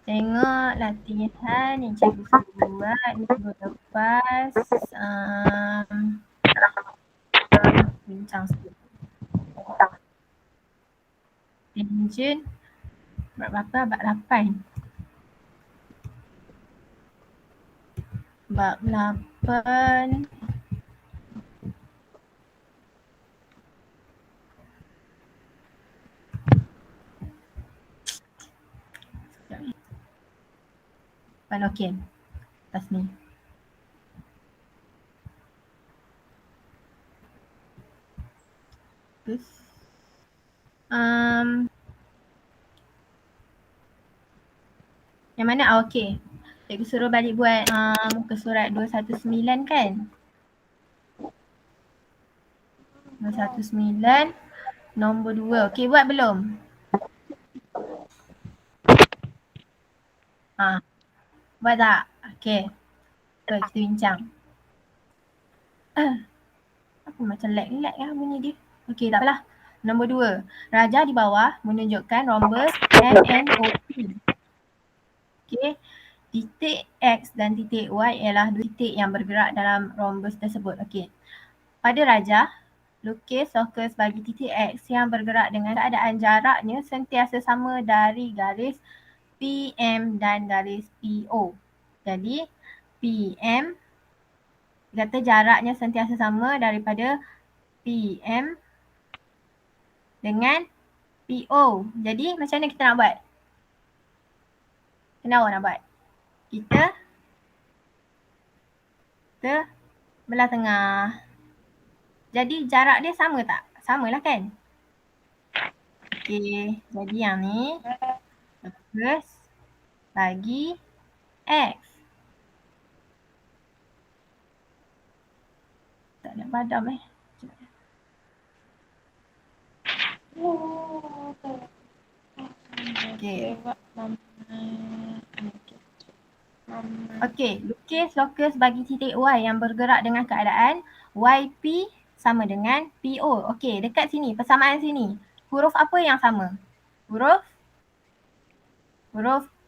Tengok latihan yang cikgu suruh buat minggu lepas. Bincang sikit. Tangent bab berapa? Bab 8. Bab 8. Okey. Atas ni. Terus yang mana? Okey. Cikgu suruh balik buat muka surat 219 kan? 219 nombor 2. Okey, buat belum? Buat tak? Okey. So, kita bincang. Apa macam lag lah bunyi dia. Okey, tak apalah. Nombor 2. Rajah di bawah menunjukkan rhombus MNOP. Okey. Titik X dan titik Y ialah dua titik yang bergerak dalam rhombus tersebut. Okey. Pada rajah, lukis lokus bagi titik X yang bergerak dengan keadaan jaraknya sentiasa sama dari garis PM dan garis PO. Jadi, PM kata jaraknya sentiasa sama daripada PM dengan PO. Jadi macam mana kita nak buat? Kenapa awak nak buat? Kita belah tengah. Jadi jarak dia sama tak? Samalah kan? Okey, jadi yang ni terus bagi X. Tak nak padam Okey. Okey, lukis lokus bagi titik Y yang bergerak dengan keadaan YP sama dengan PO. Okey, dekat sini, persamaan sini. Huruf apa yang sama? Huruf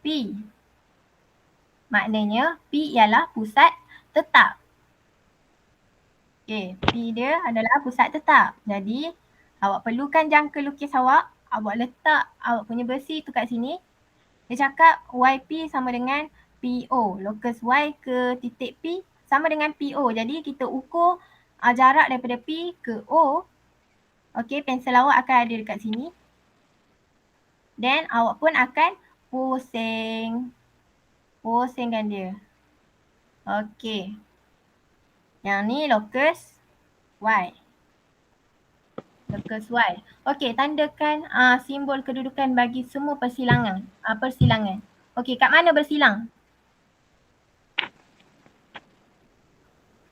P. Maknanya P ialah pusat tetap. Okey, P dia adalah pusat tetap. Jadi, awak perlukan jangka lukis awak. Awak letak awak punya besi tu kat sini. Dia cakap YP sama dengan PO. Lokus Y ke titik P sama dengan PO. Jadi, kita ukur jarak daripada P ke O. Okey, pensel awak akan ada dekat sini. Dan awak pun akan pusingkan dia. Okey. Yang ni lokus Y. Lokus Y. Okey, tandakan simbol kedudukan bagi semua persilangan. Okey, kat mana bersilang?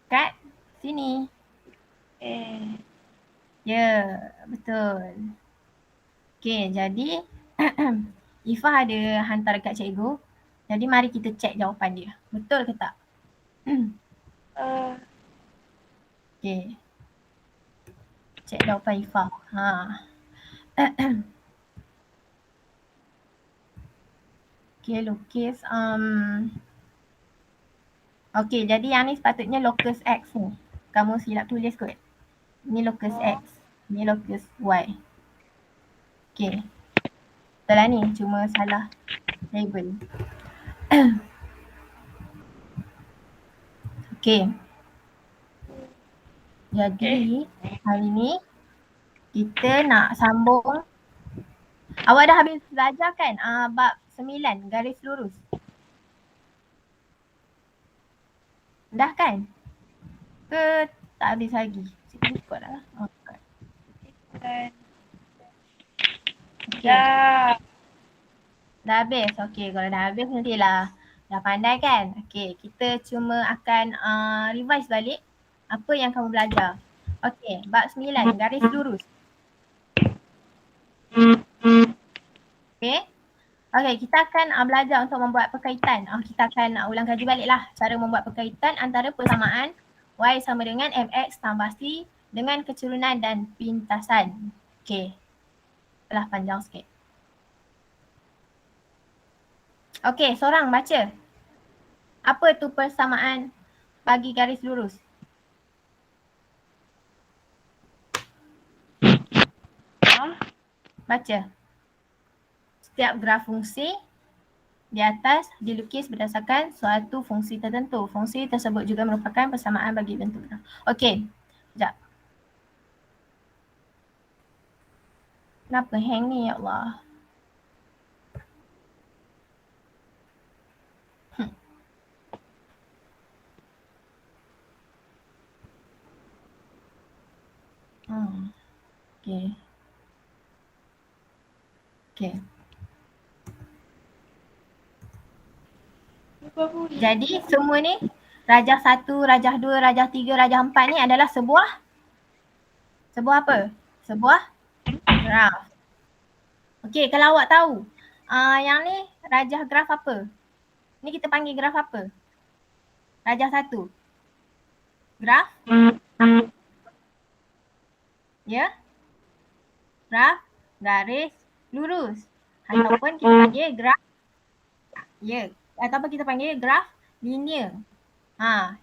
Kat sini. Ya, betul. Okey, jadi Ifah ada hantar dekat cikgu. Jadi mari kita cek jawapan dia. Betul ke tak? Okey. Cek jawapan Ifah. Okey, lukis. Okey, jadi yang ni sepatutnya locus X ni. Kamu silap tulis kot. Ni locus X. Ni locus Y. Okey. Betul lah ni. Cuma salah label. Okey. Jadi, hari ni kita nak sambung. Awak dah habis belajar kan? Bab 9, garis lurus. Dah kan? Ke tak habis lagi? Cikgu ikut dah lah. Okay. Dah habis? Okey, kalau dah habis nantilah dah pandai kan? Okey, kita cuma akan revise balik apa yang kamu belajar. Okey, bab 9, garis lurus. Okey. Okey, kita akan belajar untuk membuat perkaitan. Kita akan ulang kaji balik lah cara membuat perkaitan antara persamaan Y sama dengan MX tambah C dengan kecurunan dan pintasan. Okey. Belah panjang sikit. Okey, seorang baca. Apa tu persamaan bagi garis lurus? Baca. Setiap graf fungsi di atas dilukis berdasarkan suatu fungsi tertentu. Fungsi tersebut juga merupakan persamaan bagi bentuk graf. Okey, sekejap. Kenapa hang ni, ya Allah? Okey. Okey. Jadi semua ni rajah 1, rajah 2, rajah 3, rajah 4 ni adalah sebuah apa? Sebuah graf. Okey, kalau awak tahu yang ni rajah graf apa? Ni kita panggil graf apa? Rajah 1. Graf? Ya? Graf garis lurus. Ataupun kita panggil graf, ya, ataupun kita panggil graf linear.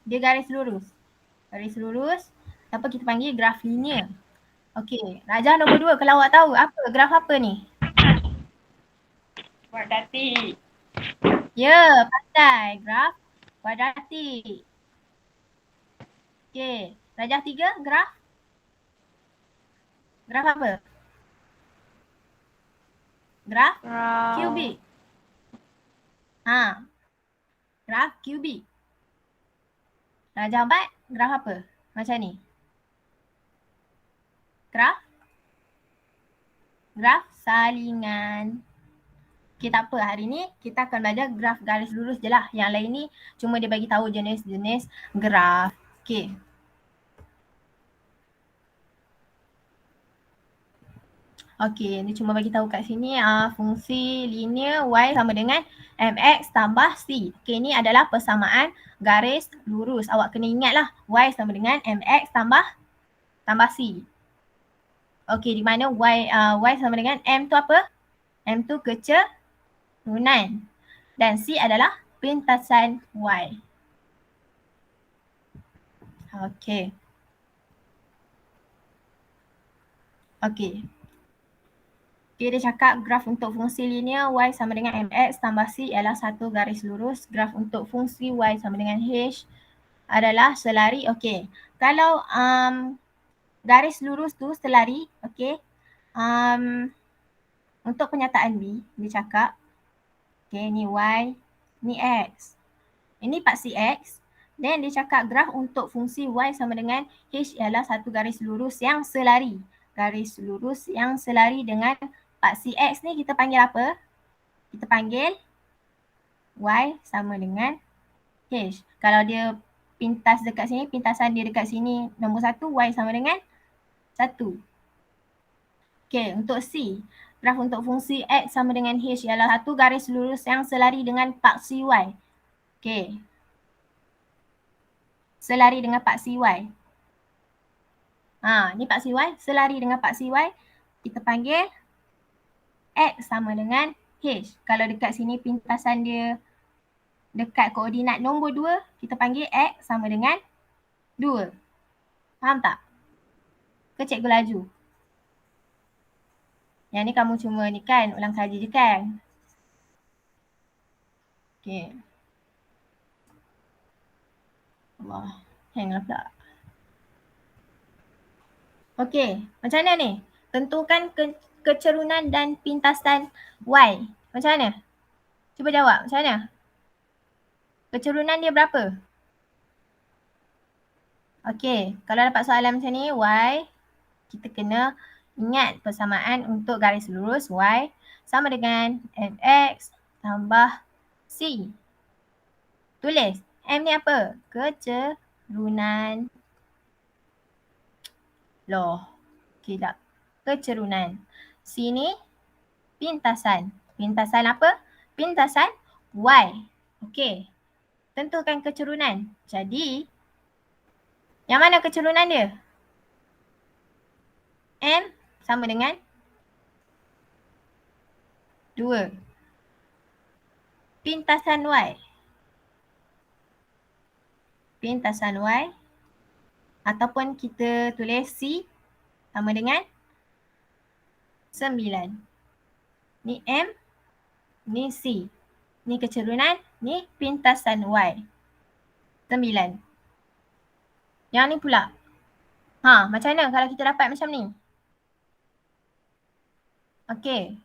Dia garis lurus. Garis lurus ataupun kita panggil graf linear. Okey, rajah nombor 2 kalau awak tahu apa graf apa ni? Kuadratik. Ya, pandai. Graf kuadratik. Okey, rajah 3 graf? Graf apa? Graf kubik. Graf kubik. Rajah 4 graf apa? Macam ni. Graf salingan. Okey, tak apa. Hari ni kita akan belajar graf garis lurus je lah. Yang lain ni cuma dia bagi tahu jenis-jenis graf. Okey. Okey, ni cuma bagi tahu kat sini fungsi linear y sama dengan mx tambah c. Okey, ni adalah persamaan garis lurus. Awak kena ingatlah y sama dengan mx tambah c. Okey, di mana y sama dengan m tu apa? M tu kecerunan. Dan c adalah pintasan y. Okey. Okey. Dia cakap graf untuk fungsi linear y sama dengan mx tambah c ialah satu garis lurus. Graf untuk fungsi y sama dengan h adalah selari. Okey. Kalau garis lurus tu selari, okey. Untuk penyataan B, dia cakap okey, ni y, ni x. Ini paksi x. Dan dia cakap graf untuk fungsi y sama dengan h ialah satu garis lurus yang selari. Garis lurus yang selari dengan paksi x ni kita panggil apa? Kita panggil y sama dengan h. Kalau dia pintas dekat sini, pintasan dia dekat sini nombor 1, y sama dengan 1. Okey, untuk C, graf untuk fungsi x sama dengan h ialah satu garis lurus yang selari dengan paksi y. Okey. Selari dengan paksi y. Ni paksi y, selari dengan paksi y. Kita panggil x sama dengan h. Kalau dekat sini pintasan dia dekat koordinat nombor 2, kita panggil x sama dengan 2. Faham tak? Ke cikgu laju? Yang ni kamu cuma ni kan, ulang saja je kan? Okey. Allah, hang lah pula. Okey, macam mana ni? Tentukan kecerunan dan pintasan y. Macam mana? Cuba jawab, macam mana? Kecerunan dia berapa? Okey, kalau dapat soalan macam ni, y, kita kena ingat persamaan untuk garis lurus y sama dengan mx tambah c. Tulis, m ni apa? Kecerunan. Loh, tidak. Kecerunan. C ni pintasan. Pintasan apa? Pintasan y. Okey. Tentukan kecerunan. Jadi, yang mana kecerunan dia? M sama dengan 2. pintasan Y. Pintasan Y. Ataupun kita tulis C sama dengan 9. Ni M, ni C. Ni kecerunan, ni pintasan Y. 9. Yang ni pula. Macam mana kalau kita dapat macam ni? Okey.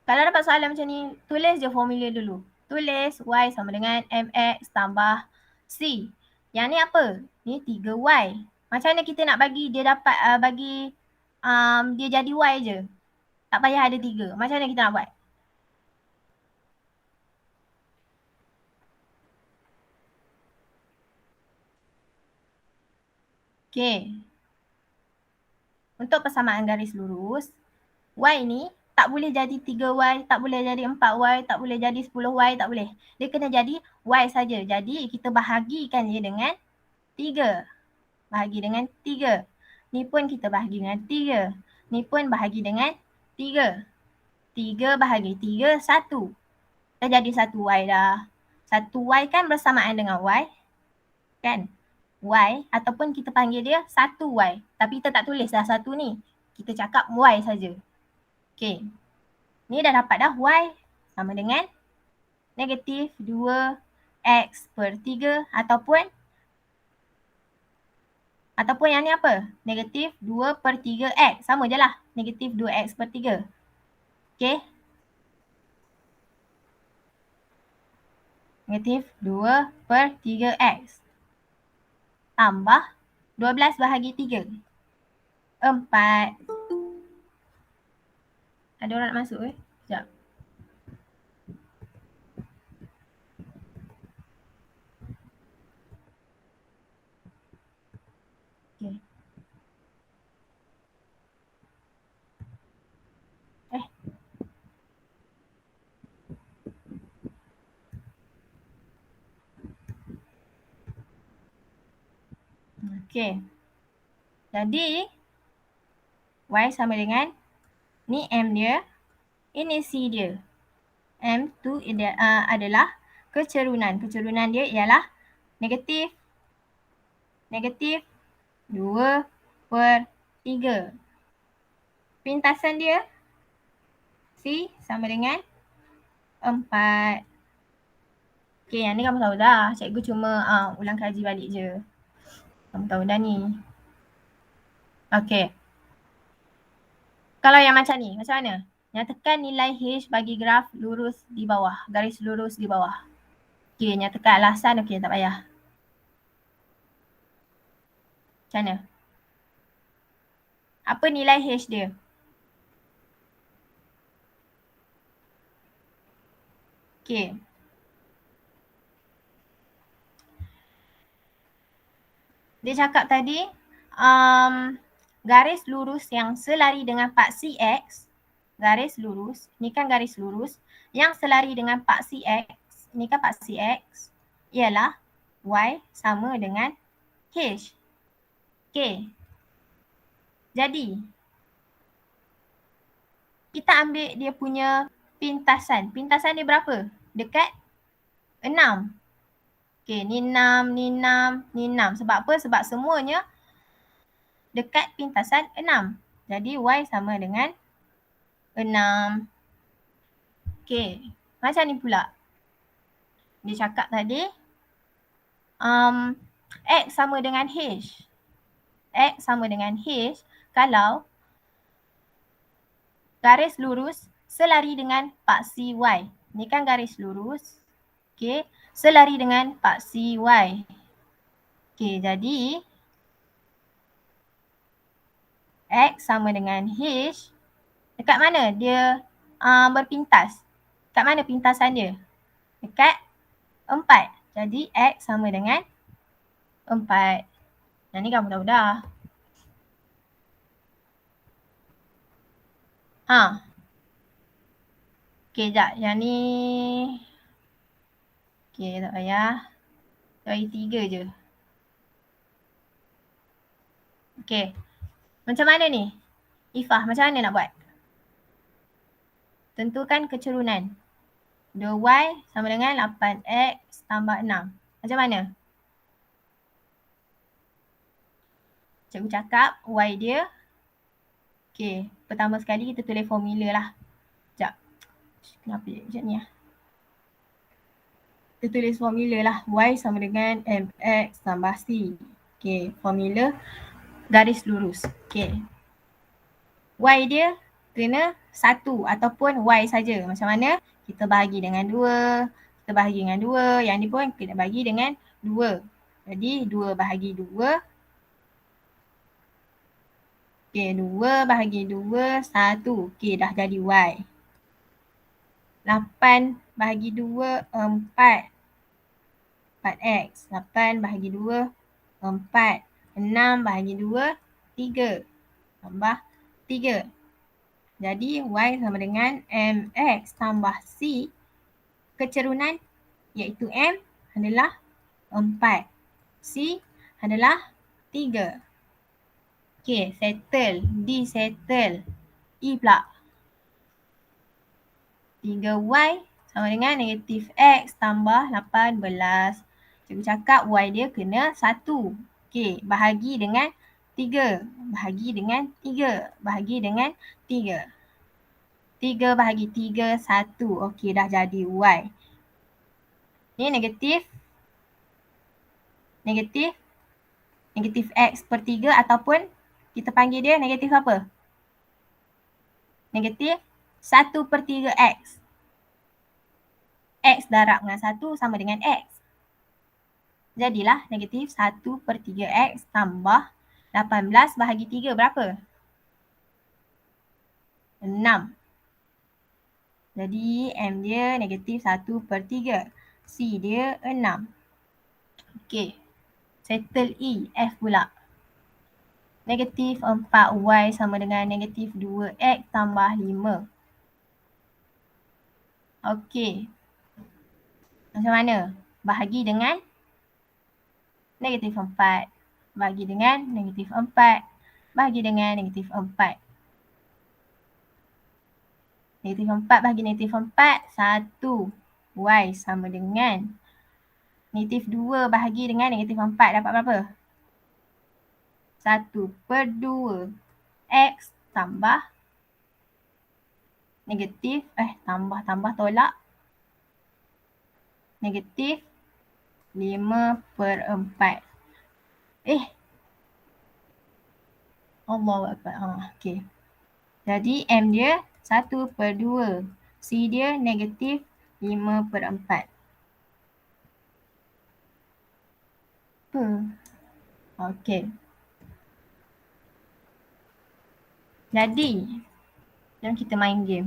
Kalau dapat soalan macam ni, tulis je formula dulu. Tulis Y sama dengan MX tambah C. Yang ni apa? Ni 3Y. Macam mana kita nak bagi dia dapat dia jadi Y je? Tak payah ada 3. Macam mana kita nak buat? Okey. Untuk persamaan garis lurus, Y ni tak boleh jadi 3Y, tak boleh jadi 4Y, tak boleh jadi 10Y, tak boleh. Dia kena jadi Y saja. Jadi kita bahagikan dia dengan 3. Bahagi dengan 3. Ni pun kita bahagi dengan 3. Ni pun bahagi dengan 3. 3 bahagi 3, 1. Dah jadi 1Y dah. 1Y kan bersamaan dengan Y. Kan? Y ataupun kita panggil dia 1Y. Tapi kita tak tulis dah 1 ni. Kita cakap Y saja. Okey. Ni dah dapat dah Y sama dengan negatif 2X per 3 ataupun yang ni apa? Negatif 2 per 3X. Sama je lah. Negatif 2X per 3. Okey. Negatif 2 per 3X. Tambah 12 bahagi 3. 4. Ada orang nak masuk ke? Sekejap. Okay. Okay. Jadi Y sama dengan ni M dia, ini C dia. M tu adalah kecerunan. Kecerunan dia ialah negatif 2 per 3. Pintasan dia C sama dengan 4. Okay, yang ni kamu tahu dah. Cikgu cuma ulang kaji balik je. Kamu tahu dah ni. Okay. Kalau yang macam ni, macam mana? Nyatakan nilai H bagi graf lurus di bawah. Garis lurus di bawah. Okay, nyatakan alasan. Okay, tak payah. Macam mana? Apa nilai H dia? Okay. Dia cakap tadi, garis lurus yang selari dengan paksi X, garis lurus, ni kan garis lurus, yang selari dengan paksi X, ni kan paksi X, ialah Y sama dengan H. Okay. Jadi, kita ambil dia punya pintasan. Pintasan dia berapa? Dekat 6. Okay, ni 6, ni 6, ni 6. Sebab apa? Sebab semuanya dekat pintasan 6. Jadi Y sama dengan 6. Okay, macam ni pula. Dia cakap tadi, X sama dengan H. X sama dengan H kalau garis lurus selari dengan paksi Y. Ni kan garis lurus. Okay, selari dengan paksi Y. Okay, jadi X sama dengan H. Dekat mana dia berpintas? Dekat mana pintasan dia? Dekat 4. Jadi X sama dengan 4. Yang ni kamu tahu dah. Okay, sekejap. Yang ni. Okay, tak payah. Bagi 3 je. Okay. Macam mana ni? Ifah, macam mana nak buat? Tentukan kecerunan. 2y sama dengan 8x tambah 6. Macam mana? Cikgu cakap y dia, okay, pertama sekali kita tulis formula lah. Sekejap. Kenapa macam ni lah? Kita tulis formula lah. Y sama dengan mx tambah c. Okay, formula garis lurus. Okay. Y dia kena 1 ataupun y saja. Macam mana? Kita bahagi dengan 2. Kita bahagi dengan 2. Yang ni pun kita bahagi dengan 2. Jadi 2 bahagi 2. Okay, 2 bahagi 2, 1. Okay, dah jadi y. 8 bahagi 2, 4. 4x. 8 bahagi 2, 4. 6 bahagi 2, 3. Tambah 3. Jadi y sama dengan mx tambah c. Kecerunan iaitu m adalah 4. C adalah 3. Okay, settle. D settle. E pula. 3y sama dengan negatif x tambah 18. Cikgu cakap y dia kena 1. Okay, bahagi dengan 3. Bahagi dengan 3. Bahagi dengan 3. 3 bahagi 3, 1. Okay, dah jadi y. Ni negatif x per 3 ataupun kita panggil dia negatif apa? Negatif 1 per 3x. X darab dengan 1 sama dengan x. Jadilah negatif 1 per 3x tambah 18 bahagi 3 berapa? 6. Jadi M dia negatif 1 per 3. C dia 6. Okey. Settle E. F pula. Negatif 4y sama dengan negatif 2x tambah 5. Okey. Macam mana? Bahagi dengan negatif 4. Bahagi dengan negatif 4. Bahagi dengan negatif 4. Negatif 4 bahagi negatif 4, 1. Y sama dengan negatif 2 bahagi dengan negatif 4 dapat berapa? 1 per 2. X tambah negatif, tambah tolak. Negatif 5 per 4. Allahu Akbar. Okay. Jadi M dia 1 per 2. C dia negatif 5 per 4. Okay. Jadi, jom kita main game.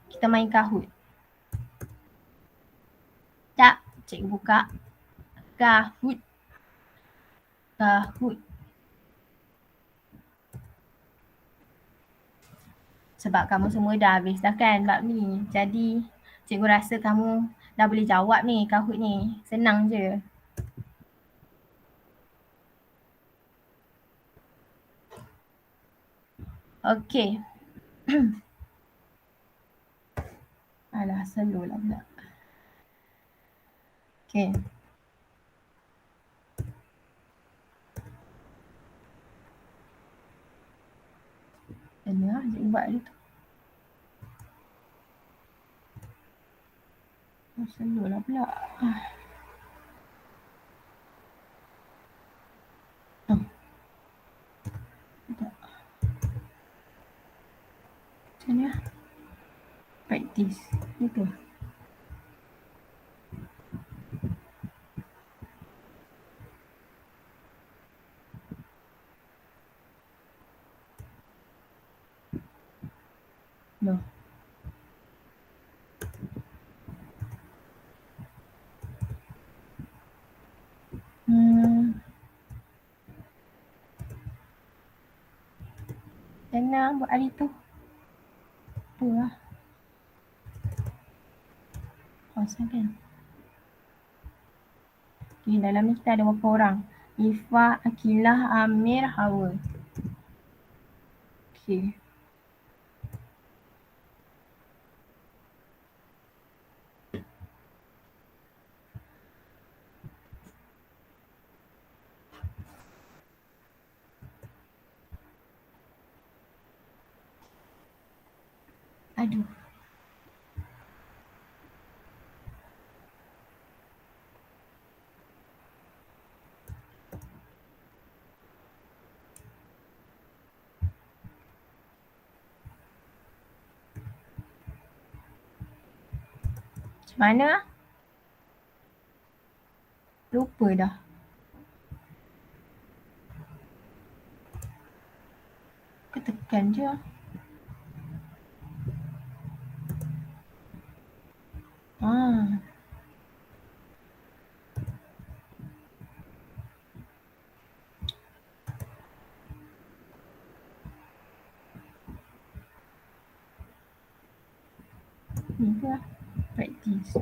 Kita main Kahoot. Tak, cikgu buka. Kahoot. Sebab kamu semua dah habis dah kan bab ni. Jadi, cikgu rasa kamu dah boleh jawab ni Kahoot ni. Senang je. Okay. Alah, slow lah pula. Okay. Mana cikgu buat dia tu. Slow lah pula. Macam ni lah. Practice. Gitu. No. Senang buat hari tu. Tu lah. Kosong kan. Okay, dalam ni kita ada berapa orang? Ifah, Akilah, Amir, Hawa. Okay. Aduh. Macam mana? Lupa dah. Aku tekan je. Ah. Ni ke? Practice.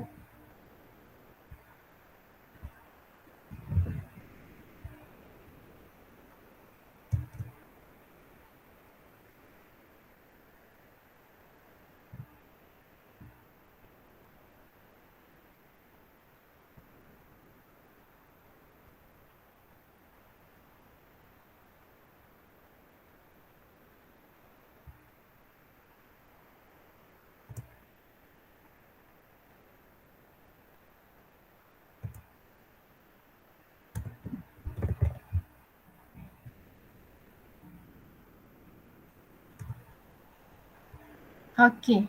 Okey.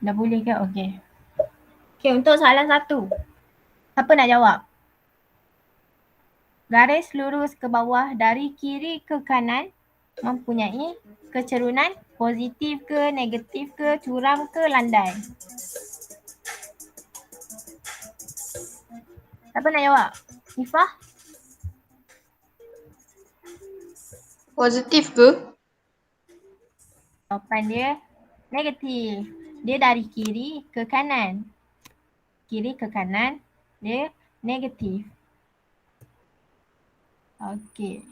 Dah boleh ke? Okey. Okey, untuk soalan 1. Siapa nak jawab? Garis lurus ke bawah dari kiri ke kanan mempunyai kecerunan positif ke, negatif ke, curam ke, landai? Siapa nak jawab? Ifah? Positif ke? Jawapan dia negatif. Dia dari kiri ke kanan. Kiri ke kanan, dia negatif. Okey.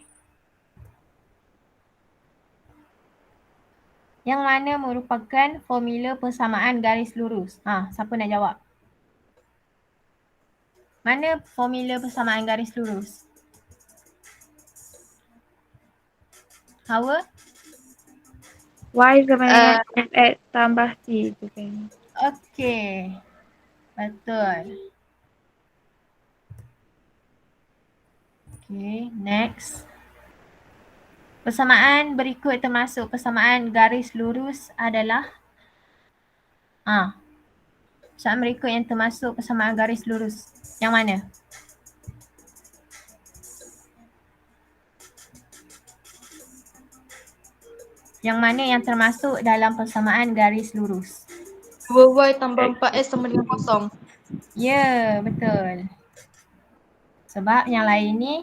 Yang mana merupakan formula persamaan garis lurus? Siapa nak jawab? Mana formula persamaan garis lurus? Hawa? Y sama dengan fx tambah c tu kan. Okey. Betul. Okey, next. Persamaan berikut termasuk persamaan garis lurus adalah persamaan berikut yang termasuk persamaan garis lurus. Yang mana? Yang mana yang termasuk dalam persamaan garis lurus? 2y tambah 4s sama dengan kosong. Ya, betul. Sebab yang lain ni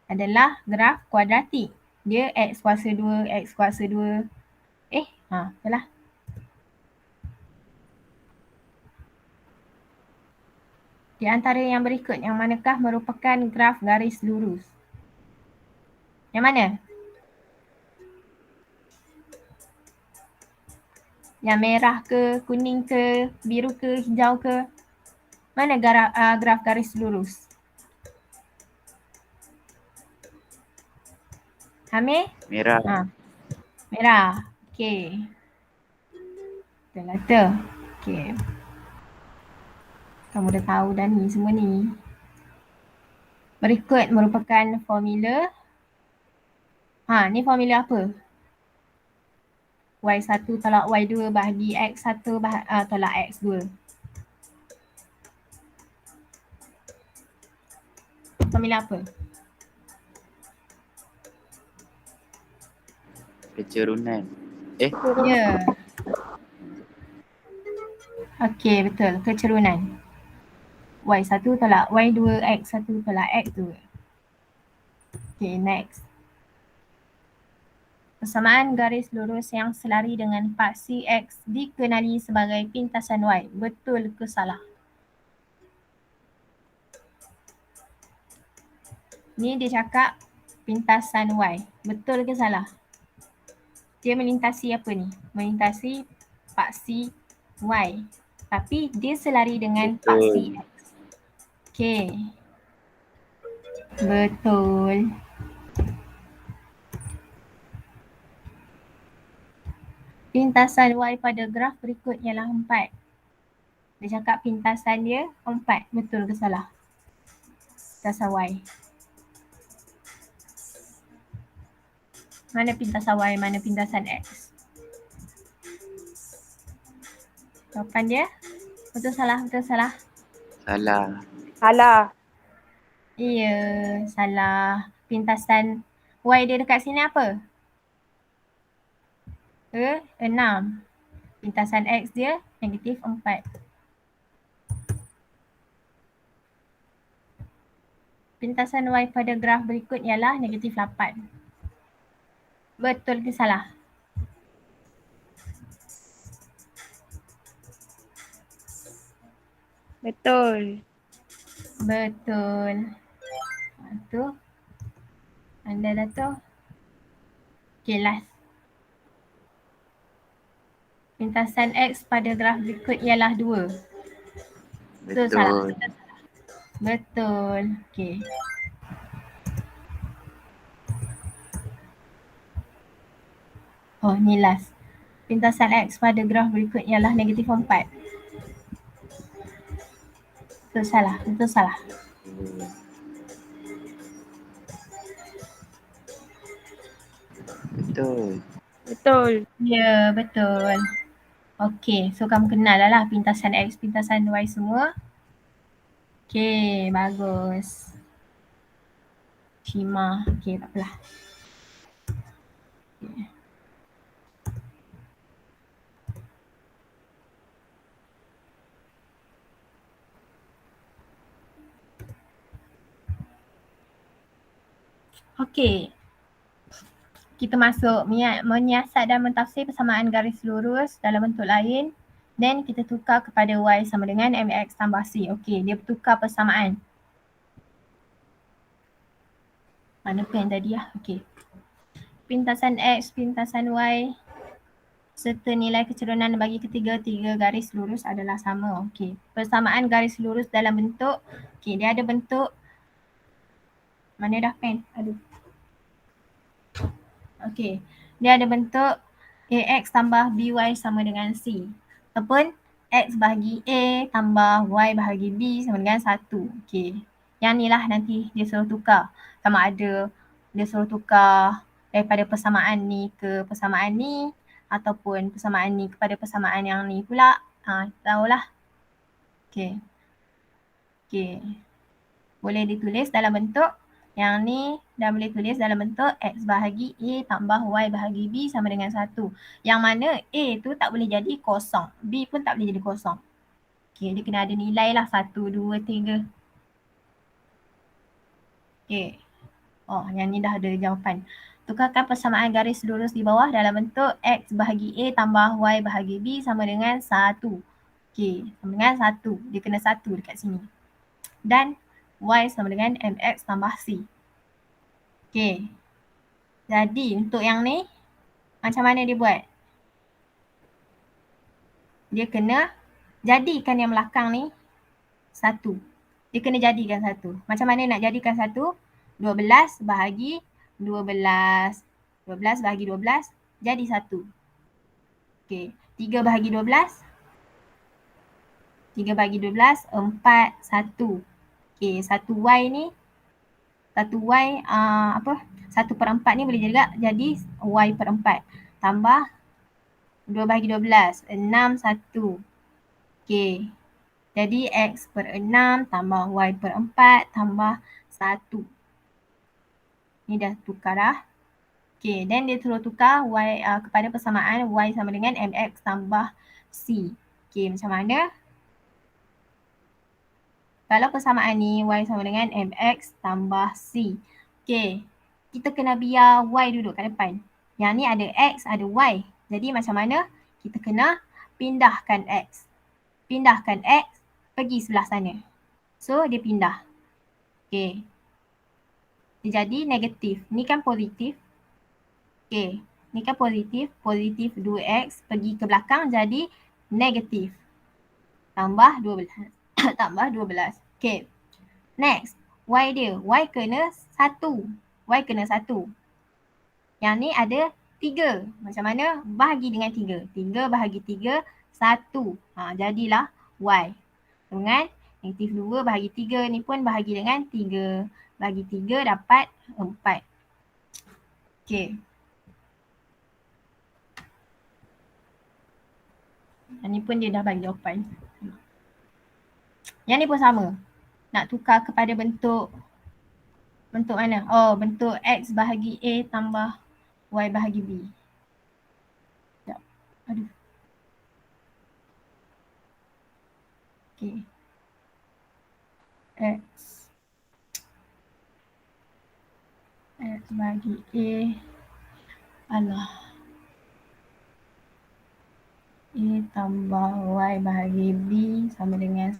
adalah graf kuadratik. Dia x kuasa 2, x kuasa 2. Itulah. Di antara yang berikut, yang manakah merupakan graf garis lurus? Yang mana? Yang merah ke, kuning ke, biru ke, hijau ke? Mana graf garis lurus? Hamil? Merah. Merah. Okey. Betul lah tu. Okey. Kamu dah tahu dah ni semua ni. Berikut merupakan formula. Ni formula apa? Y1 tolak Y2 bahagi X1 tolak X2. Formula apa? Kecerunan. Ya. Okey, betul. Kecerunan. Y1 tolak Y2, X1 tolak X2. Okey, next. Persamaan garis lurus yang selari dengan paksi X dikenali sebagai pintasan Y. Betul ke salah? Ni dia cakap pintasan Y. Betul ke salah? Dia melintasi apa ni? Melintasi paksi Y. Tapi dia selari dengan paksi X. Okey. Betul. Pintasan Y pada graf berikut ialah 4. Dia cakap pintasan dia 4. Betul ke salah? Pintasan Y. Mana pintasan Y, mana pintasan X? Jawapan dia betul salah, betul salah. Salah. Salah. Ya, salah. Pintasan Y dia dekat sini apa? 6. Pintasan X dia negatif 4. Pintasan Y pada graf berikut ialah negatif 8. Betul ke salah? Betul. Betul. Tu. Anda dah tu. Okay, last. Pintasan X pada graf berikut ialah 2. Betul salah? Betul. Betul. Okay. Oh, ni last. Pintasan X pada graf berikut ialah negatif 4. Betul salah? Betul salah? Betul. Betul. Ya, betul. Okay, so kamu kenal lah pintasan X, pintasan Y semua. Okay, bagus. Shima. Okay, tak apalah. Okay. Okay. Kita masuk menyiasat dan mentafsir persamaan garis lurus dalam bentuk lain. Then kita tukar kepada Y sama dengan MX tambah C. Okay, dia bertukar persamaan. Mana pen tadi lah? Okay. Pintasan X, pintasan Y serta nilai kecerunan bagi ketiga-tiga garis lurus adalah sama. Okay. Persamaan garis lurus dalam bentuk, okay, dia ada bentuk, mana dah pen? Aduh. Okay. Dia ada bentuk AX tambah BY sama dengan C. Ataupun X bahagi A tambah Y bahagi B sama dengan 1. Okay. Yang ni lah nanti dia suruh tukar. Sama ada dia suruh tukar daripada persamaan ni ke persamaan ni ataupun persamaan ni kepada persamaan yang ni pula. Tahulah. Okay. Okay. Boleh ditulis dalam bentuk yang ni dan boleh tulis dalam bentuk X bahagi A tambah Y bahagi B sama dengan 1. Yang mana A tu tak boleh jadi kosong. B pun tak boleh jadi kosong. Okay, dia kena ada nilai lah 1, 2, 3. Okay. Oh, yang ni dah ada jawapan. Tukarkan persamaan garis lurus di bawah dalam bentuk X bahagi A tambah Y bahagi B sama dengan 1. Okay, sama dengan 1. Dia kena 1 dekat sini. Dan Y sama dengan MX tambah C. Okay. Jadi untuk yang ni, macam mana dia buat? Dia kena jadikan yang belakang ni 1. Dia kena jadikan 1. Macam mana nak jadikan 1? 12 bahagi 12. 12 bahagi 12 jadi 1. Okay. 3 bahagi 12. 3 bahagi 12, 4, 1. Okay, 1Y ni, 1Y 1/4 ni boleh jadi Y per 4. Tambah 2 bahagi 12, 6, 1. Okay. Jadi X per 6 tambah Y per 4 tambah 1. Ni dah tukar dah. Okay, then dia suruh tukar Y kepada persamaan Y sama dengan MX tambah C. Okay, macam mana? Kalau persamaan ni Y sama dengan MX tambah C. Okay, kita kena biar Y duduk kat depan. Yang ni ada X, ada Y. Jadi macam mana? Kita kena pindahkan X. Pindahkan X, pergi sebelah sana. So, dia pindah. Okay. Dia jadi negatif. Ni kan positif. Okay. Ni kan positif. Positif 2X pergi ke belakang jadi negatif. Tambah 12. Tambah 12. Okay. Next. Y dia. Y kena 1. Y kena 1. Yang ni ada 3. Macam mana? Bahagi dengan 3. 3 bahagi 3, 1. Jadilah Y. Dengan negatif 2 bahagi 3 ni pun bahagi dengan 3. Bahagi 3 dapat 4. Okey. Yang ni pun dia dah bagi jawapan. Yang ni pun sama. Nak tukar kepada bentuk mana? Oh, bentuk X bahagi A tambah Y bahagi B. Sekejap. Aduh. Okay. X bahagi A. Alah. A tambah Y bahagi B sama dengan 1.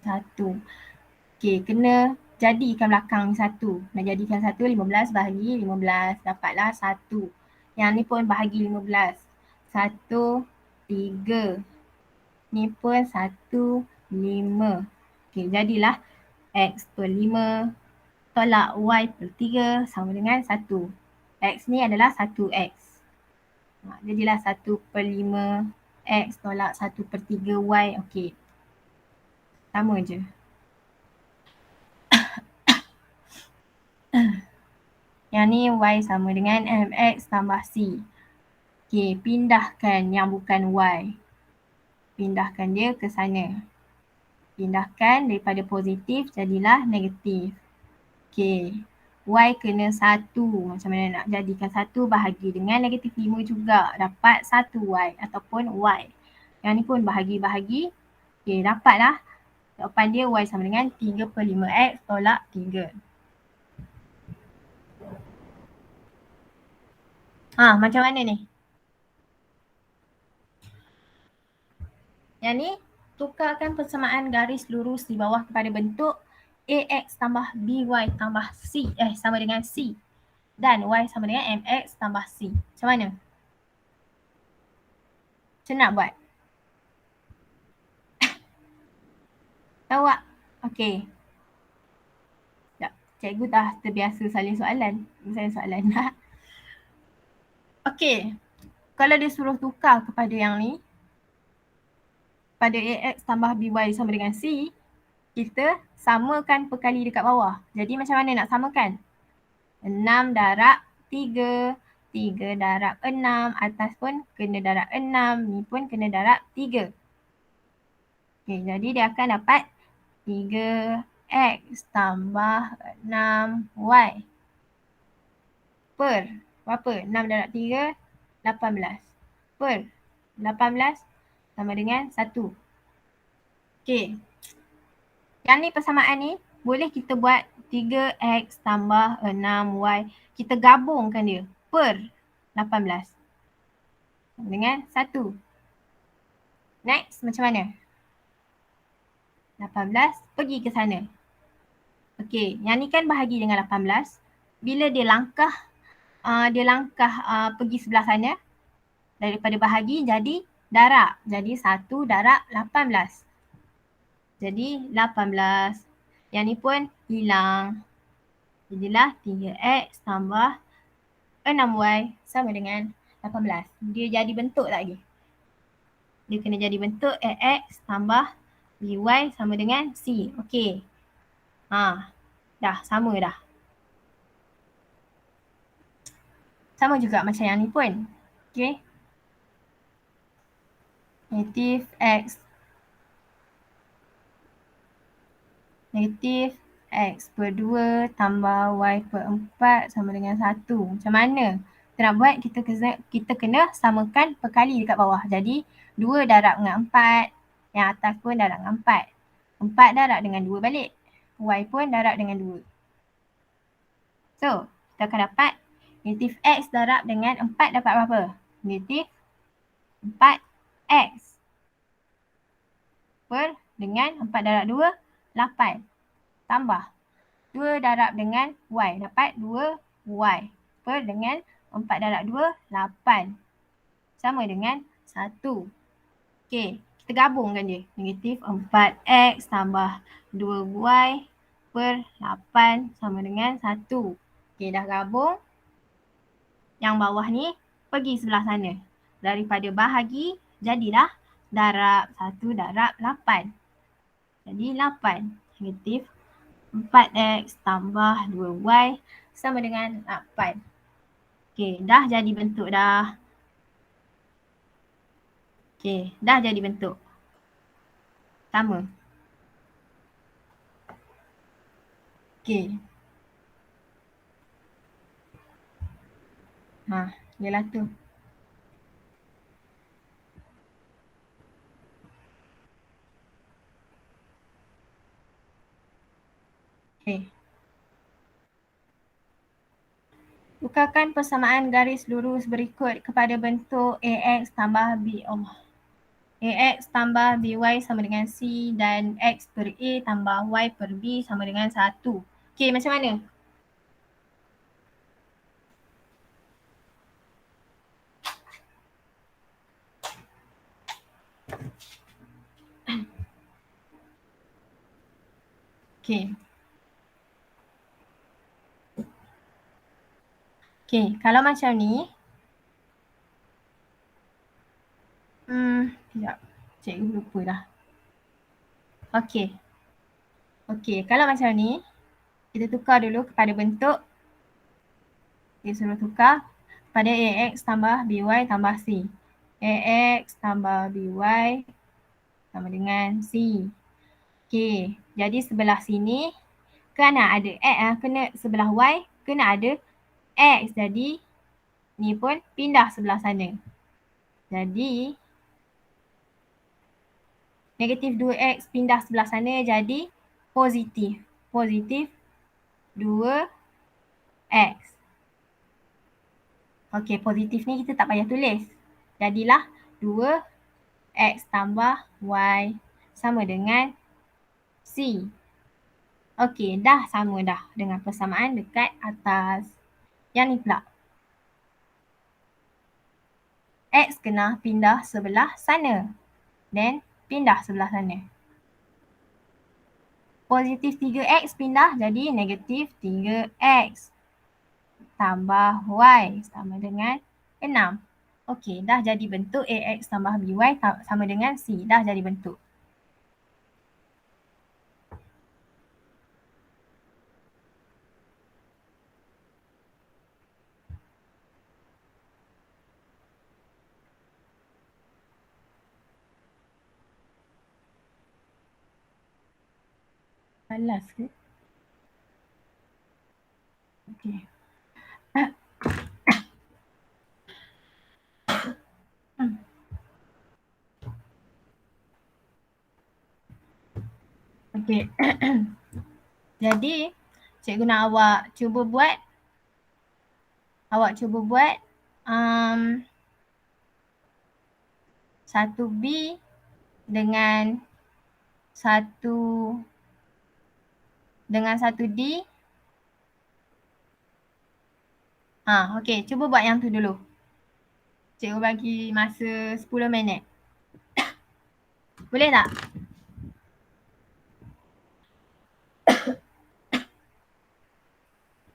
Okay, kena jadikan belakang ni 1. Nak jadikan 1, 15 bahagi 15. Dapatlah 1. Yang ni pun bahagi 15. 1, 3. Ni pun 1, 5. Okay, jadilah X per 5 tolak Y per 3 sama dengan 1. X ni adalah 1X. Jadilah 1 per 5 X tolak 1 per 3 Y. Okay. Sama je. Yang ni Y sama dengan MX tambah C. Okay, pindahkan yang bukan Y. Pindahkan dia ke sana. Pindahkan daripada positif jadilah negatif. Okay, Y kena 1. Macam mana nak jadikan 1 bahagi dengan negatif 5 juga. Dapat 1Y ataupun Y. Yang ni pun bahagi-bahagi. Okay, dapatlah. Jawapan dia Y sama dengan 3 per 5X tolak 3. Macam mana ni? Yang ni, tukarkan persamaan garis lurus di bawah kepada bentuk AX tambah BY tambah C sama dengan C. Dan Y sama dengan MX tambah C. Macam mana? Macam nak buat? Tahu tak? Okey. Sekejap. Cikgu dah terbiasa salin soalan. Salin soalan. Okey. Kalau dia suruh tukar kepada yang ni, pada AX tambah BY sama dengan C, kita samakan perkali dekat bawah. Jadi macam mana nak samakan? 6 darab 3, 3 darab 6, atas pun kena darab 6, ni pun kena darab 3. Okay, jadi dia akan dapat 3X tambah 6Y per berapa? 6 darab 3, 18. Per 18 sama dengan 1. Okay. Yang ni persamaan ni boleh kita buat 3X tambah 6Y. Kita gabungkan dia per 18 dengan 1. Next, macam mana? 18 pergi ke sana. Okey, yang ni kan bahagi dengan 18. Bila dia langkah pergi sebelah sana, daripada bahagi jadi darab. Jadi 1 darab 18. Jadi 18. Yang ni pun hilang. Jadilah 3X tambah 6Y sama dengan 18. Dia jadi bentuk tak lagi? Dia kena jadi bentuk AX tambah BY sama dengan C. Okey. Dah sama dah. Sama juga macam yang ni pun. Okey. Negatif X. Negatif X per 2 tambah Y per 4 sama dengan 1. Macam mana? Kita nak buat, kita kena samakan perkali dekat bawah. Jadi 2 darab dengan 4. Yang atas pun darab dengan 4. 4 darab dengan 2 balik. Y pun darab dengan 2. So, kita akan dapat negatif X darab dengan 4 dapat berapa? Negatif 4X. Per dengan 4 darab 2, 8. Tambah 2 darab dengan Y. Dapat 2Y. Per dengan 4 darab 2, 8. Sama dengan 1. Okey, kita gabungkan dia. Negatif 4X tambah 2Y per 8 sama dengan 1. Okey, dah gabung. Yang bawah ni pergi sebelah sana. Daripada bahagi, jadilah darab 1 darab 8. Jadi 8. Negatif 4x tambah 2y sama dengan 8. Okey, dah jadi bentuk dah. Okey, dah jadi bentuk. Sama. Okey. Ialah tu. Okey. Tukarkan persamaan garis lurus berikut kepada bentuk AX tambah B. AX tambah BY sama dengan C dan X per A tambah Y per B sama dengan 1. Okey, macam mana? Okey. Okey, kalau macam ni, sekejap. Cikgu lupa dah. Okey. Okey, kalau macam ni, kita tukar dulu kepada bentuk. Kita suruh tukar pada AX tambah BY tambah C. AX tambah BY sama dengan C. Okey, jadi sebelah sini kena ada X, kena sebelah Y kena ada X. Jadi ni pun pindah sebelah sana. Jadi negatif 2X pindah sebelah sana jadi positif. Positif 2X. Okey, positif ni kita tak payah tulis. Jadilah 2X tambah Y sama dengan C. Okey, dah sama dah dengan persamaan dekat atas. Yang ni pula. X kena pindah sebelah sana. Dan pindah sebelah sana. Positif 3X pindah jadi negatif 3X. Tambah Y sama dengan 6. Okey, dah jadi bentuk AX tambah BY sama dengan C. Dah jadi bentuk. Balas ke? Okey. Okey. Jadi, cikgu nak awak cuba buat. Awak cuba buat 1B dengan 1D. Okey, cuba buat yang tu dulu. Cikgu bagi masa 10 minit. Boleh tak?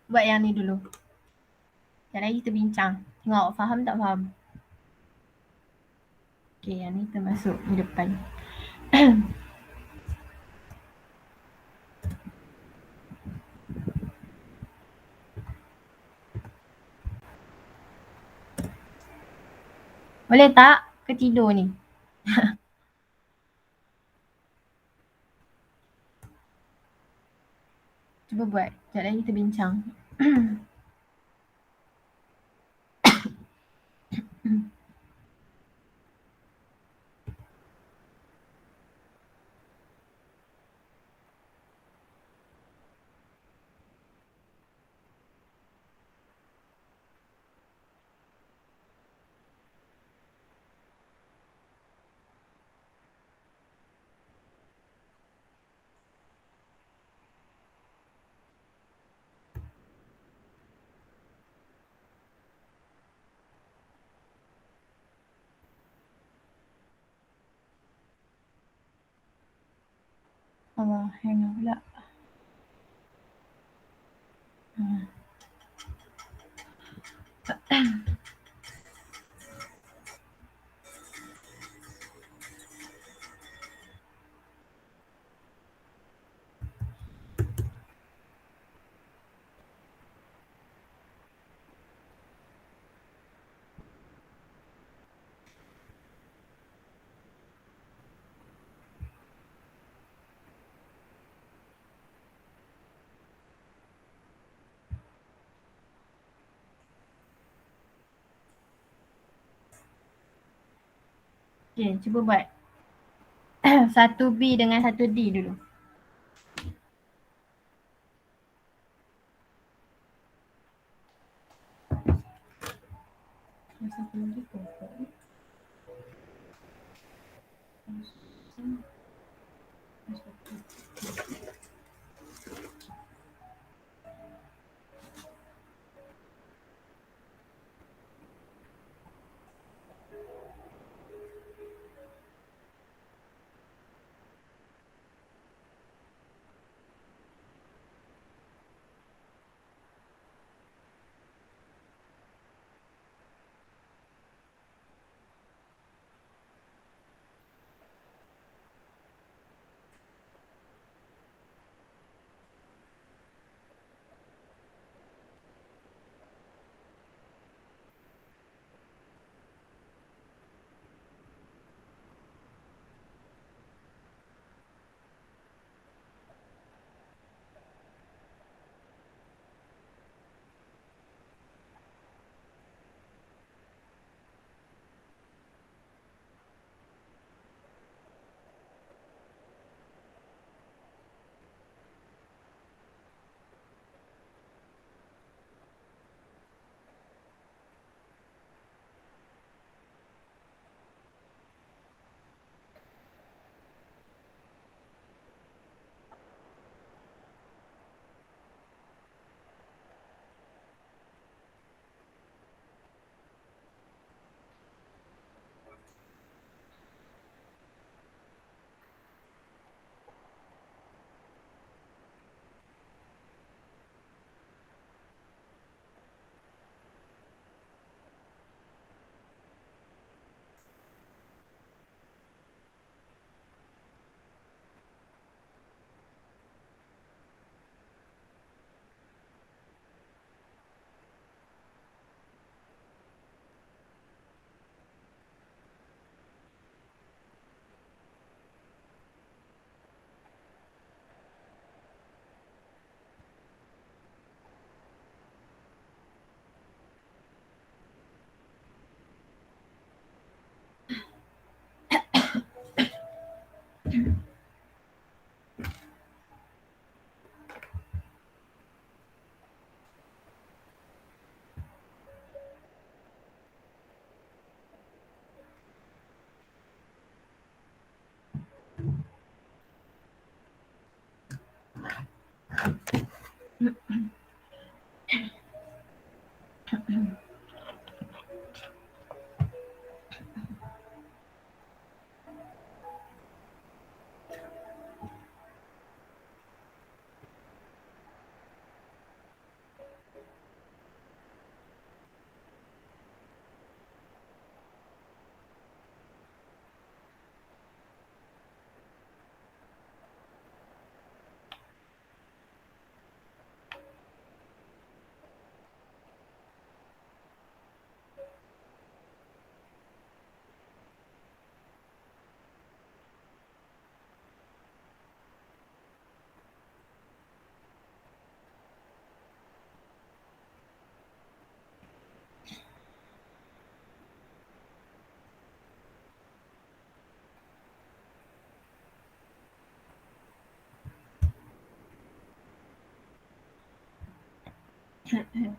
Buat yang ni dulu. Sekejap lagi kita bincang. Tengok awak faham tak faham. Okey, yang ni termasuk di depan. Boleh tak? Ke tidur ni? Cuba buat. Sekejap lagi kita bincang. Allah, hang pula. Okay, cuba buat 1B dengan 1D dulu. Satu lagi pokok. Okay.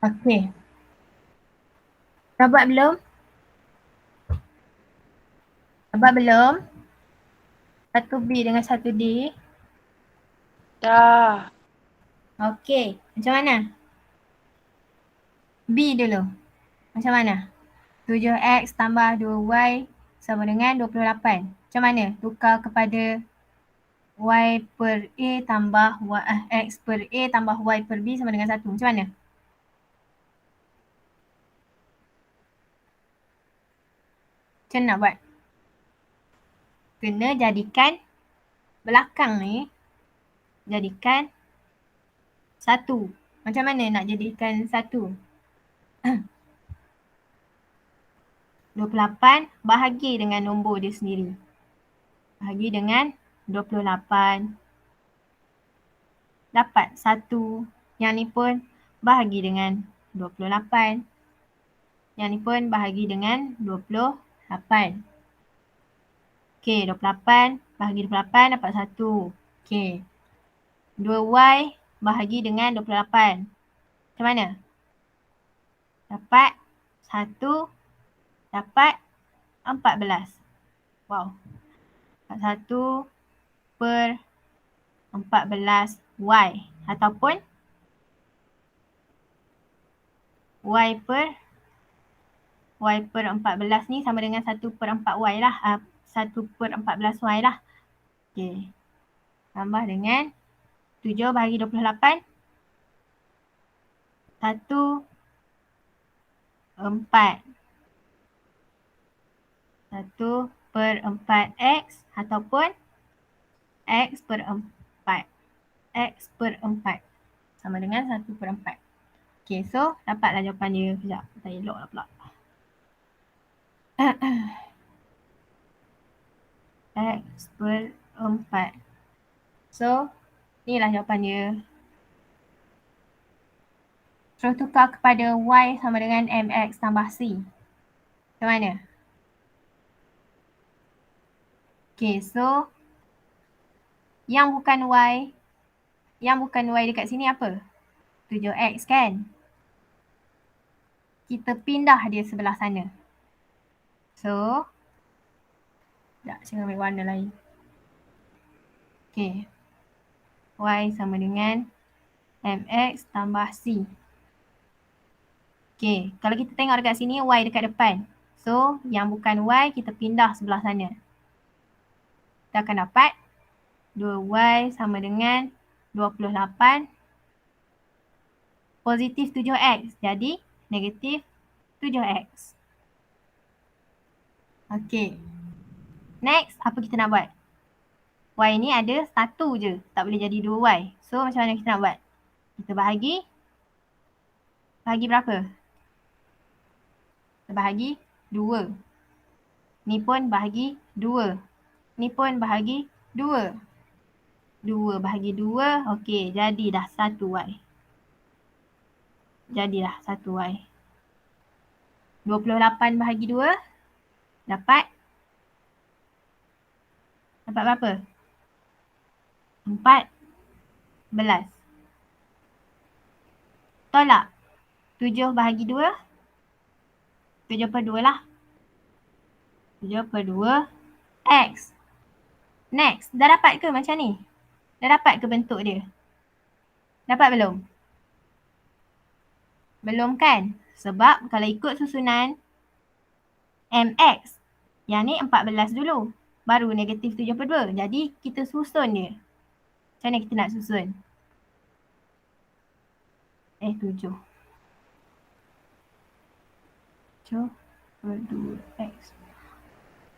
Okey. Dah buat belum? Dah buat belum? 1B dengan 1D. Dah. Okey. Macam mana? B dulu. Macam mana? 7X tambah 2Y sama dengan 28. Macam mana? Tukar kepada Y per A tambah X per A tambah Y per B sama dengan 1. Macam mana? Macam mana nak buat? Kena jadikan belakang ni jadikan 1. Macam mana nak jadikan 1? 28 bahagi dengan nombor dia sendiri. Bahagi dengan 28. Dapat 1. Yang ni pun bahagi dengan 28. Yang ni pun bahagi dengan 28. Okey, 28 bahagi 28 dapat 1. Okey. 2Y bahagi dengan 28. Macam mana? Dapat 1. Dapat 14. Wow. Dapat 1 per 14Y. Ataupun Y per 14 ni sama dengan 1 per 4Y lah. 1 per 14Y lah. Okey. Tambah dengan 7 bahagi 28. 1, 4. 1 per 4X ataupun X per 4. X per 4 sama dengan 1 per 4. Okay, so dapatlah jawapan dia. Sekejap, tak elok lah pula. X per 4. So, inilah jawapan dia. Terus tukar kepada Y sama dengan MX tambah C. Macam mana? Okay, so yang bukan Y dekat sini apa? 7X kan? Kita pindah dia sebelah sana. So, sekejap saya ambil warna lain. Okay. Y sama dengan MX tambah C. Okay, kalau kita tengok dekat sini Y dekat depan. So, yang bukan Y kita pindah sebelah sana. Kita akan dapat 2Y sama dengan 28 positif 7X. Jadi, negatif 7X. Okay. Next, apa kita nak buat? Y ni ada 1 je. Tak boleh jadi 2Y. So, macam mana kita nak buat? Kita bahagi. Bahagi berapa? Kita bahagi 2. Ni pun bahagi 2. Ni pun bahagi 2. 2 bahagi 2. Okey, jadi dah 1Y. Jadilah 1Y. 28 bahagi 2. Dapat berapa? 14. Tolak. 7 bahagi 2. 7 per 2 lah. 7 per 2. X. Next. Dah dapat ke macam ni? Dah dapat ke bentuk dia? Dapat belum? Belum kan? Sebab kalau ikut susunan MX, yang ni 14 dulu. Baru negatif 7 per 2. Jadi kita susun dia. Macam mana kita nak susun? 7. 7 per 2X.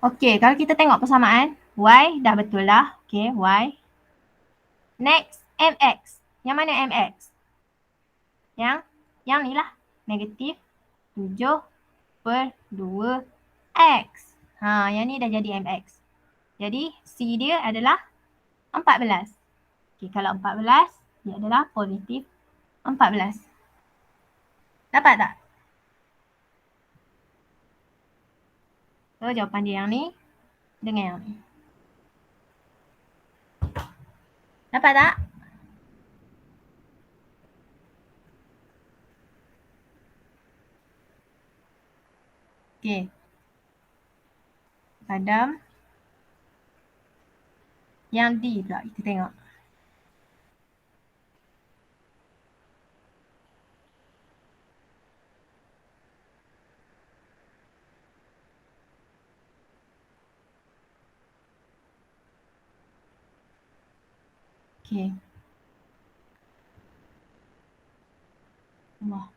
Okey, kalau kita tengok persamaan, Y dah betul lah. Okey, Y. Next, MX. Yang mana MX? Yang ni lah. Negatif 7 per 2X. Yang ni dah jadi MX. Jadi, C dia adalah 14. Okey, kalau 14, dia adalah positif 14. Dapat tak? So, jawapan dia yang ni dengan yang ni. Dapat tak? Okey. Padam. Yang D pula kita tengok. Okey. Allah.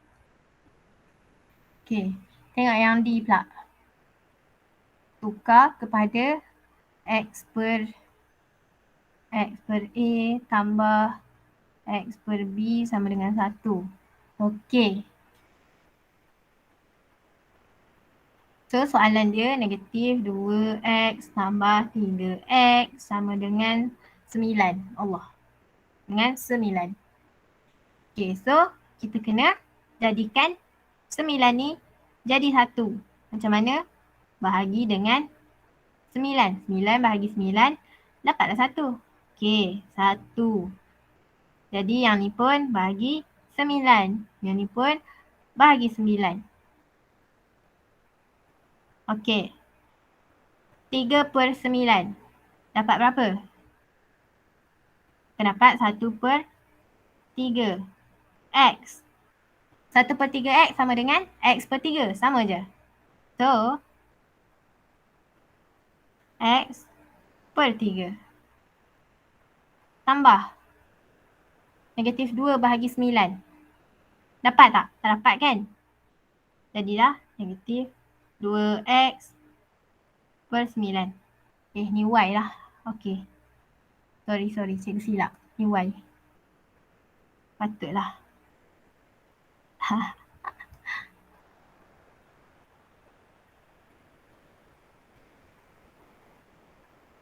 Okey. Tengok yang D pula. Tukar kepada X per A tambah X per B sama dengan 1. Okey. So soalan dia negatif 2X tambah 3X sama dengan 9. Allah. Dengan 9. Okey, so kita kena jadikan 9 ni jadi 1. Macam mana? Bahagi dengan 9. 9 bahagi 9 dapatlah 1. Okey, 1. Jadi yang ni pun bahagi 9. Yang ni pun bahagi 9. Okey. 3 per 9. Dapat berapa? Kita dapat 1 per 3. X. 1 per 3X sama dengan X per 3. Sama je. So, X per 3. Tambah. Negatif 2 bahagi 9. Dapat tak? Tak dapat kan? Jadilah negatif 2X per 9. Ni Y lah. Okey. Sorry. Cikgu silap. Ni Y. Patutlah.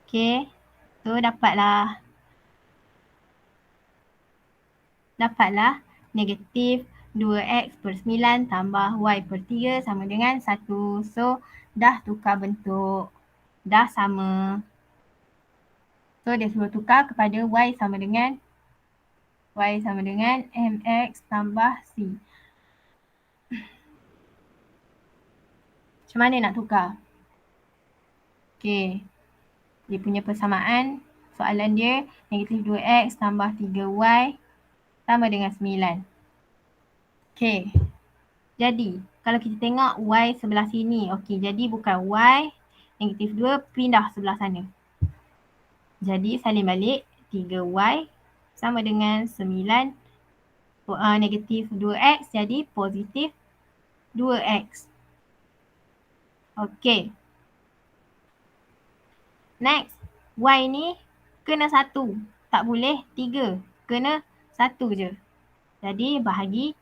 Okey. So dapatlah negatif 2X per 9 tambah Y per 3 sama dengan 1. So dah tukar bentuk. Dah sama. So dia suruh tukar kepada Y sama dengan MX tambah C. Macam mana nak tukar? Okey. Dia punya persamaan. Soalan dia negatif 2X tambah 3Y sama dengan 9. Okey. Jadi, kalau kita tengok Y sebelah sini. Okey, jadi bukan Y negatif 2 pindah sebelah sana. Jadi, salin balik 3Y sama dengan 9 negatif 2X jadi positif 2X. Okey. Next, Y ni kena 1. Tak boleh 3. Kena 1 je. Jadi bahagi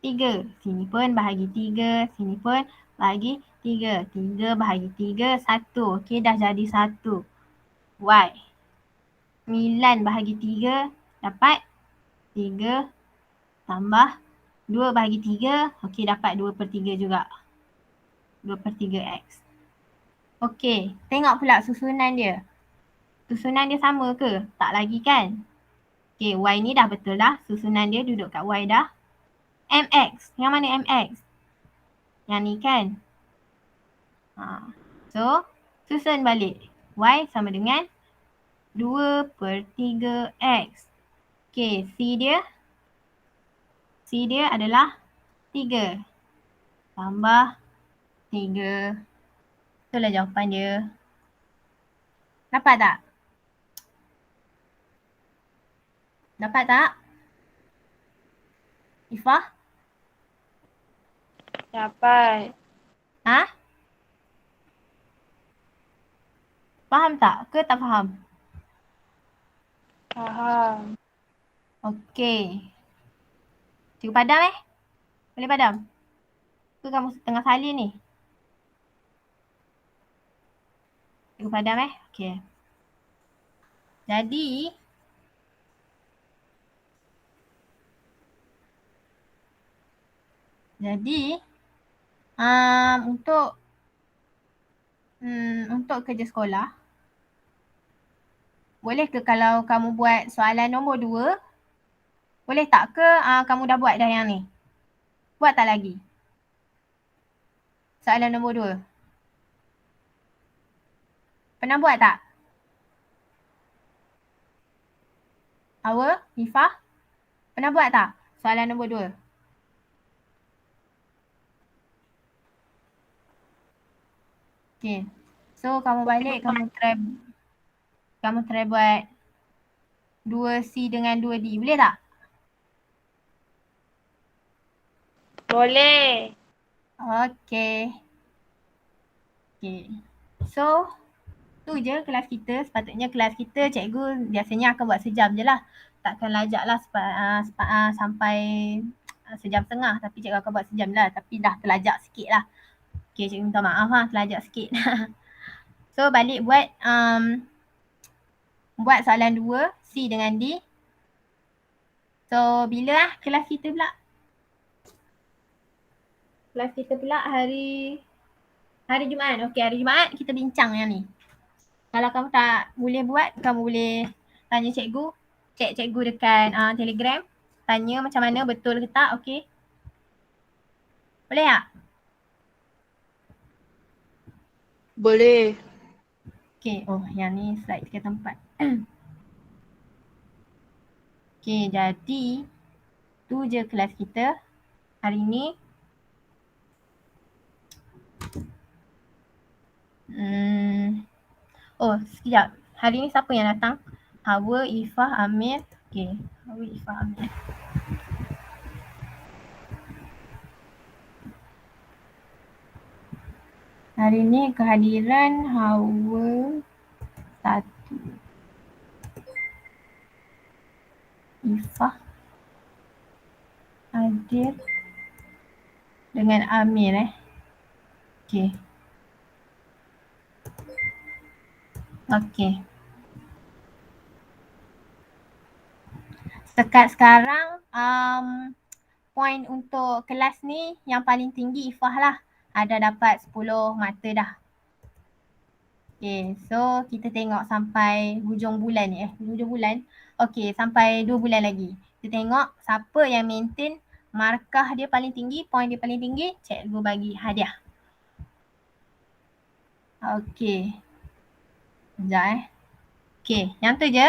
3. Sini pun bahagi 3. Sini pun bahagi 3. 3 bahagi 3, 1. Okey, dah jadi 1. Y. 9 bahagi 3 dapat 3 tambah 2 bahagi 3. Okey, dapat 2 per 3 juga. 2 per 3X. Okey, tengok pula susunan dia. Susunan dia sama ke? Tak lagi kan? Okey, Y ni dah betul dah. Susunan dia duduk kat Y dah. MX. Yang mana MX? Yang ni kan? So, susun balik. Y sama dengan 2 per 3X. Okey, C dia adalah 3. Tambah 3. Itulah jawapan dia. Dapat tak? Dapat tak? Ifah? Dapat. Ha? Faham tak? Ke tak faham? Faham. Okey. Cikgu padam Boleh padam? Ke kamu tengah salin ni? Cikgu padam Okey. Jadi untuk kerja sekolah, boleh ke kalau kamu buat soalan nombor 2, boleh tak ke kamu dah buat dah yang ni? Buat tak lagi? Soalan nombor 2. Pernah buat tak? Hawa, Ifah? Pernah buat tak? Soalan nombor 2. Okay. So kamu balik, kamu try buat 2C dengan 2D. Boleh tak? Boleh. Okay. Okay. So, tu je kelas kita. Sepatutnya kelas kita cikgu biasanya akan buat sejam je lah. Takkan lajak lah sampai sejam setengah. Tapi cikgu akan buat sejam lah. Tapi dah terlajak sikit lah. Okay, cikgu minta maaf lah terlajak sikit. So, balik buat soalan 2, C dengan D. So, bila lah kelas kita pula? Kelas kita pula hari Jumaat. Okey, hari Jumaat kita bincang yang ni. Kalau kamu tak boleh buat, kamu boleh tanya cikgu. Cek cikgu dekat Telegram. Tanya macam mana, betul ke tak, okey? Boleh tak? Boleh. Okey, oh yang ni slide 3 tempat. Okey, jadi tu je kelas kita hari ni. Oh, sekejap. Hari ni siapa yang datang? Hawa, Ifah, Amir. Okey, Hawa, Ifah, Amir. Hari ni kehadiran Hawa 1. Ifah hadir dengan Amir Okey. Okey. Setakat sekarang point untuk kelas ni yang paling tinggi Ifah lah. Ada dapat 10 mata dah. Okay, so kita tengok sampai hujung bulan ni hujung bulan. Okay, sampai 2 bulan lagi. Kita tengok siapa yang maintain markah dia paling tinggi, point dia paling tinggi, cikgu bagi hadiah. Okay. Sekejap Okay, yang tu je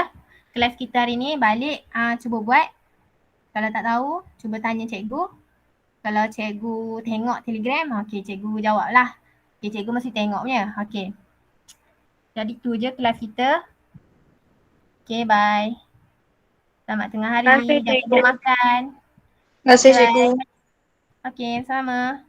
kelas kita hari ni. Balik cuba buat. Kalau tak tahu, cuba tanya cikgu. Kalau cikgu tengok Telegram, okay, cikgu jawab lah. Okay, cikgu mesti tengok punya. Okay. Jadi tu je kelas kita. Okay, bye. Selamat tengah hari. Terima kasih, Jangan cikgu. lupa makan. Terima kasih Bye. cikgu. Okay, sama.